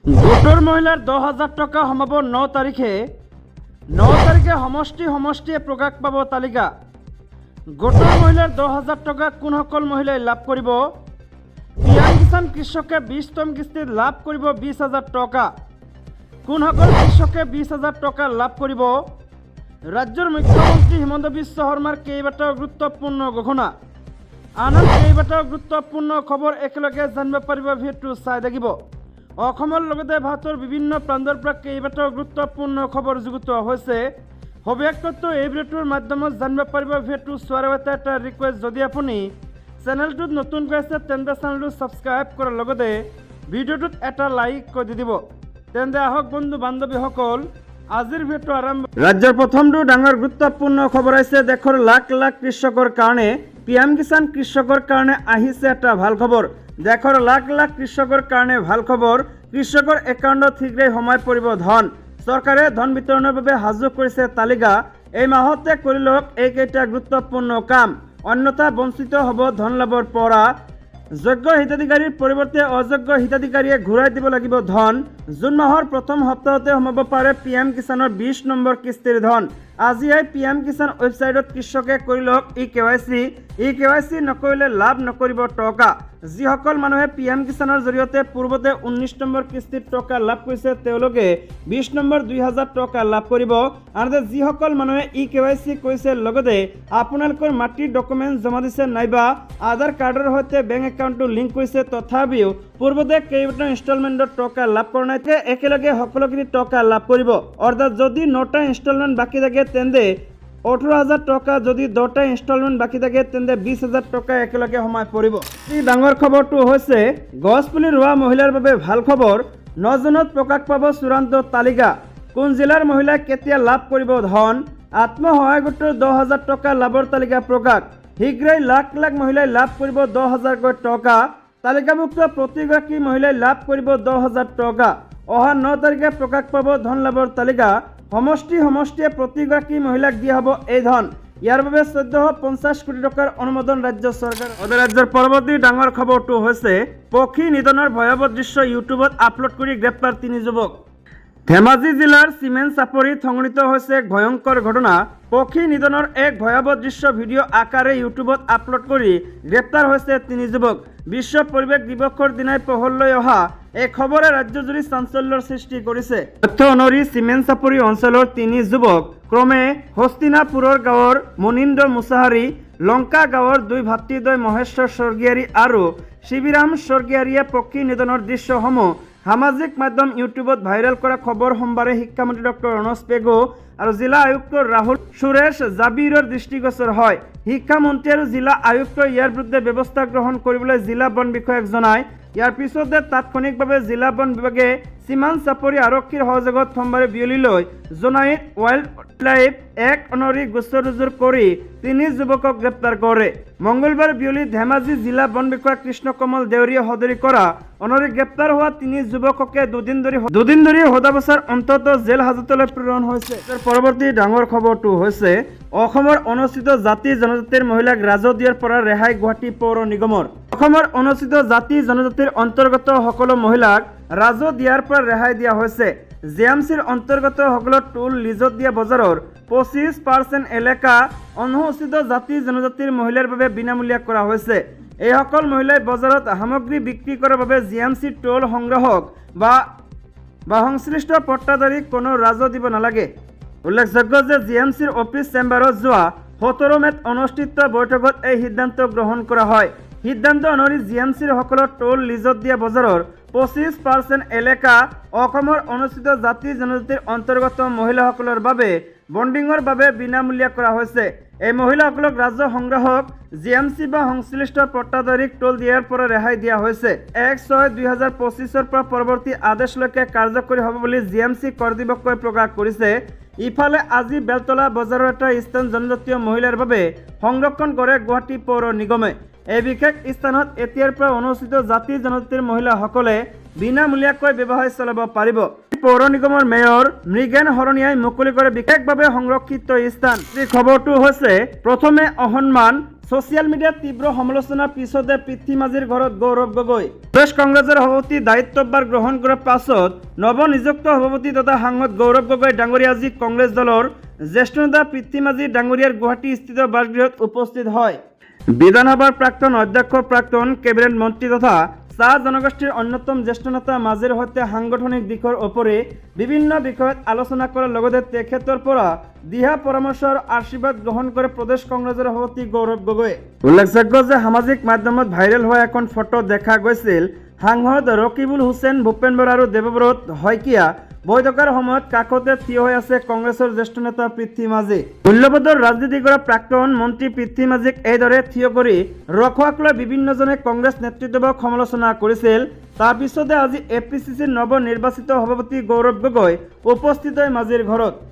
গোটৰ মহিলাৰ 10,000 টকা সোমাব 9 তাৰিখে সমষ্টিয়ে প্ৰকাশ পাব তালিকা। গোটৰ মহিলাৰ 10,000 টকা কোনসকল মহিলাই লাভ কৰিব? পিএম কিষাণ কৃষকে 20তম কিস্তিত লাভ কৰিব 20,000 টকা। কোনসকল কৃষকে 20,000 টকা লাভ কৰিব? ৰাজ্যৰ মুখ্যমন্ত্ৰী হিমন্ত বিশ্ব শৰ্মাৰ কেইবাটাও গুৰুত্বপূৰ্ণ ঘোষণা। আন কেইবাটাও গুৰুত্বপূৰ্ণ খবৰ একেলগে জানিব পাৰিব ভিডিঅ'টো চাই থাকিব। অসমৰ লগতে ভাৰতৰ বিভিন্ন প্ৰান্তৰ পৰা কেইবাটাও গুৰুত্বপূৰ্ণ খবৰ যুগুত হৈছে। সবিশেষটো এই ভিডিঅ'টোৰ মাধ্যমত জানিব পাৰিব। ভিডিঅ'টো চোৱাৰ আগতে এটা ৰিকুৱেষ্ট, যদি আপুনি চেনেলটোত নতুনকৈ আছে তেন্তে চেনেলটো ছাবস্ক্ৰাইব কৰাৰ লগতে ভিডিঅ'টোত এটা লাইক কৰি দিব। তেন্তে আহক বন্ধু বান্ধৱীসকল, আজিৰ ভিডিঅ'টো আৰম্ভ। ৰাজ্যৰ প্ৰথমটো ডাঙৰ গুৰুত্বপূৰ্ণ খবৰ আহিছে। দেশৰ লাখ লাখ কৃষকৰ কাৰণে পিএম কিষাণ কৃষকৰ কাৰণে আহিছে এটা ভাল খবৰ। দেশৰ লাখ লাখ কৃষকৰ কাৰণে ভাল খবৰ। কৃষকৰ একাউণ্টত শীঘ্ৰেই সোমাই পৰিব ধন। চৰকাৰে ধন বিতৰণৰ বাবে সাজু কৰিছে তালিকা। এই মাহতে কৰি লওক এইকেইটা গুৰুত্বপূৰ্ণ কাম, অন্যথা বঞ্চিত হ'ব ধন লাভৰ পৰা। যোগ্য হিতাধিকাৰীৰ পৰিৱৰ্তে অযোগ্য হিতাধিকাৰীয়ে ঘূৰাই দিব লাগিব ধন। জুন মাহৰ প্ৰথম সপ্তাহতে সোমাব পাৰে পিএম কিষাণৰ 20 নম্বৰ কিস্তিৰ ধন। আজিয়ে পিএম কিষাণ ৱেবছাইটত কৃষকে কৰি লওক ই-কেৱাইচি নকৰিলে লাভ নকৰিব টকা। যিসকল মানুহে পিএম কিষাণৰ জৰিয়তে পূৰ্বতে 19 নম্বৰ কিস্তিত টকা লাভ কৰিছে তেওঁলোকে 20 নম্বৰ 2,000 টকা লাভ কৰিব। আনহাতে যিসকল মানুহে ই-কেৱাইচি কৰিছে লগতে আপোনালোকৰ মাটিৰ ডকুমেণ্ট জমা দিছে নাইবা আধাৰ কাৰ্ডৰ সৈতে বেংক একাউণ্টটো লিংক কৰিছে তথাপিও পূৰ্বতে কেইবাটাও ইনষ্টলমেণ্টত টকা লাভ কৰা নাই, একেলগে সকলোখিনি টকা লাভ কৰিব। অৰ্থাৎ যদি 9টা ইনষ্টলমেণ্ট বাকী থাকে তেন্তে 18,000 টকা, যদি 10টা ইনষ্টলমেণ্ট বাকী থাকে তেন্তে 20,000 টকা একেলগে সোমাই পৰিব। এই ডাঙৰ খবৰটো হৈছে গছপুলি ৰোৱা মহিলাৰ বাবে ভাল খবৰ। 9 জুনত প্ৰকাশ পাব চূড়ান্ত তালিকা। কোন জিলাৰ মহিলাই কেতিয়া লাভ কৰিব ধন? আত্মসহায়ক গোটৰ 10,000 টকা লাভৰ তালিকা প্ৰকাশ। শীঘ্ৰেই লাখ লাখ মহিলাই লাভ কৰিব 10,000কৈ টকা। তালিকাভুক্ত প্ৰতিগৰাকী মহিলাই লাভ কৰিব 10,000 টকা। অহা 9 তাৰিখে প্ৰকাশ পাব ধন লাভৰ তালিকা। সমষ্টিয়ে প্ৰতিগৰাকী মহিলাক দিয়া হ'ব এই ধন। ইয়াৰ বাবে 1450 কোটি টকাৰ অনুমোদন ৰাজ্য চৰকাৰ। ৰাজ্যৰ পৰৱৰ্তী ডাঙৰ খবৰটো হৈছে পক্ষী নিধনৰ ভয়াৱহ দৃশ্য ইউটিউবত আপলোড কৰি গ্ৰেপ্তাৰ 3 যুৱক। ধেমাজি জিলাৰ চিমেণ্ট চাপৰিত সংঘটিত হৈছে এক ভয়ংকৰ ঘটনা। পক্ষী নিধনৰ এক ভয়াৱহ দৃশ্য ভিডিঅ' আকাৰে ইউটিউবত আপলোড কৰি গ্ৰেপ্তাৰ হৈছে 3 যুৱক। বিশ্ব পৰিৱেশ দিৱসৰ দিনাই পোহৰলৈ অহা এই খবৰে ৰাজ্যজুৰি চাঞ্চল্যৰ সৃষ্টি কৰিছে। তথ্য অনুসৰি চিমেণ্ট চাপৰি অঞ্চলৰ 3 যুৱক ক্ৰমে হস্তিনাপুৰৰ গাঁৱৰ মুনিন্দ্ৰ মুছাহাৰী, লংকা গাঁৱৰ 2 ভাতৃদ্বয় মহেশ্বৰ স্বৰ্গীয়াৰী আৰু শিৱৰাম স্বৰ্গীয়াৰীয়ে পক্ষী নিধনৰ দৃশ্যসমূহ সামাজিক মাধ্যম ইউটিউবত ভাইৰেল কৰা খবৰ সোমবাৰে শিক্ষামন্ত্ৰী ডক্টৰ ৰণোজ পেগু আৰু জিলা আয়ুক্ত ৰাহুল সুৰেশ জাবিৰৰ দৃষ্টিগোচৰ হয়। শিক্ষামন্ত্ৰী আৰু জিলা আয়ুক্তই ইয়াৰ বিৰুদ্ধে ব্যৱস্থা গ্ৰহণ কৰিবলৈ জিলা বন বিষয়াক জনায়। ইয়াৰ পিছতে তাৎক্ষণিকভাৱে জিলা বন বিভাগে চিমেণ্ট চাপৰি আৰক্ষীৰ সহযোগত সোমবাৰে বিয়লিলৈ জোনাইত ৱাইল্ড লাইফ এক্ট অনুসৰি গোচৰ ৰুজু কৰি 3 যুৱকক গ্ৰেপ্তাৰ কৰে। মঙলবাৰ বিয়লি ধেমাজি জিলা বন বিষয়া কৃষ্ণ কমল দেউৰীয়ে সদৰি কৰা অনুসৰি গ্ৰেপ্তাৰ হোৱা 3 যুৱককে দুদিন ধৰি সদাবছৰ অন্তত জেল হাজতলৈ প্ৰেৰণ হৈছে। পৰৱৰ্তী ডাঙৰ খবৰটো হৈছে অসমৰ অনুসূচিত জাতি জনজাতিৰ মহিলাক ৰাজহ দিয়াৰ পৰা ৰেহাই গুৱাহাটী পৌৰ নিগমৰ। অসমৰ অনুসূচিত জাতি জনজাতিৰ অন্তৰ্গত সকলো মহিলাক ৰাজহ দিয়াৰ পৰা ৰেহাই দিয়া হৈছে। জিএমচিৰ অন্তৰ্গত সকলো টোল লিজত দিয়া বজাৰৰ 25% এলেকা অনুসূচিত জাতি জনজাতিৰ মহিলাৰ বাবে বিনামূলীয়া কৰা হৈছে। এইসকল মহিলাই বজাৰত সামগ্ৰী বিক্ৰী কৰাৰ বাবে জিএমচি টোল সংগ্ৰাহক বা সংশ্লিষ্ট পট্টাধাৰীক কোনো ৰাজহ দিব নালাগে। উল্লেখযোগ্য যে জিএমচিৰ অফিচ চেম্বাৰত যোৱা 17 মেত অনুষ্ঠিত বৈঠকত এই সিদ্ধান্ত গ্ৰহণ কৰা হয়। সিদ্ধান্ত অনুসৰি জিএমচিৰ সকলো টোল লিজত দিয়া বজাৰৰ 25% এলেকা অসমৰ অনুসূচিত জাতি জনজাতিৰ অন্তৰ্গত মহিলাসকলৰ বাবে বণ্ডিঙৰ বাবে বিনামূলীয়া কৰা হৈছে। এই মহিলাসকলক ৰাজহ সংগ্ৰাহক জিএমচি বা সংশ্লিষ্ট পট্টাধাৰীক টোল দিয়াৰ পৰা ৰেহাই দিয়া হৈছে। 1/6/2025 পৰা পৰৱৰ্তী আদেশলৈকে কাৰ্যকৰী হ'ব বুলি জিএমচি কৰ্তৃপক্ষই প্ৰকাশ কৰিছে। ইফালে আজি বেলতলা বজাৰৰ এটা স্থান জনজাতীয় মহিলাৰ বাবে সংৰক্ষণ কৰে গুৱাহাটী পৌৰ নিগমে। এই বিশেষ স্থানত এতিয়াৰ পৰা অনুসূচিত জাতি জনজাতিৰ মহিলাসকলে বিনামূলীয়াকৈ ব্যৱসায় চলাব পাৰিব। পৌৰ নিগমৰ মেয়ৰ মৃগেন শৰণীয়াই মুকলি কৰে বিশেষভাৱে সংৰক্ষিত স্থান। এই খবৰটো হৈছে প্ৰথমে অসন্মান ছ'চিয়েল মিডিয়াত তীব্ৰ সমালোচনাৰ পিছতে পিতৃ মাজিৰ ঘৰত গৌৰৱ গগৈ। প্ৰদেশ কংগ্ৰেছৰ সভাপতি দায়িত্বভাৰ গ্ৰহণ কৰাৰ পাছত নৱনিযুক্ত সভাপতি তথা সাংসদ গৌৰৱ গগৈ ডাঙৰীয়া আজি কংগ্ৰেছ দলৰ জ্যেষ্ঠ নেতা পিতৃ মাজি ডাঙৰীয়াৰ গুৱাহাটীস্থিত বাসগৃহত উপস্থিত হয়। বিধানসভাৰ প্ৰাক্তন অধ্যক্ষ, প্ৰাক্তন কেবিনেট মন্ত্ৰী তথা চাহ জনগোষ্ঠীৰ অন্যতম জ্যেষ্ঠ নেতা মাজিৰ সৈতে সাংগঠনিক দিশৰ ওপৰে বিভিন্ন বিষয়ত আলোচনা কৰাৰ লগতে তেখেতৰ পৰা দিহা পৰামৰ্শ আৰু আশীৰ্বাদ গ্ৰহণ কৰে প্ৰদেশ কংগ্ৰেছৰ সভাপতি গৌৰৱ গগৈ। উল্লেখযোগ্য যে সামাজিক মাধ্যমত ভাইৰেল হোৱা এখন ফটো দেখা গৈছিল সাংসদ ৰকিবুল হুছেইন ভূপেন বৰা আৰু দেৱব্ৰত শইকীয়া বৈঠকৰ সময়ত কাষতে থিয় হৈ আছে কংগ্ৰেছৰ জ্যেষ্ঠ নেতা পিতৃ মাজি। মূল্যবোধৰ ৰাজনীতি কৰা প্ৰাক্তন মন্ত্ৰী পিতৃ মাজিক এইদৰে থিয় কৰি ৰখোৱাক লৈ বিভিন্নজনে কংগ্ৰেছ নেতৃত্বক সমালোচনা কৰিছিল। তাৰ পিছতে আজি APCCৰ নৱ নিৰ্বাচিত সভাপতি গৌৰৱ গগৈ উপস্থিত হয় মাজিৰ ঘৰত।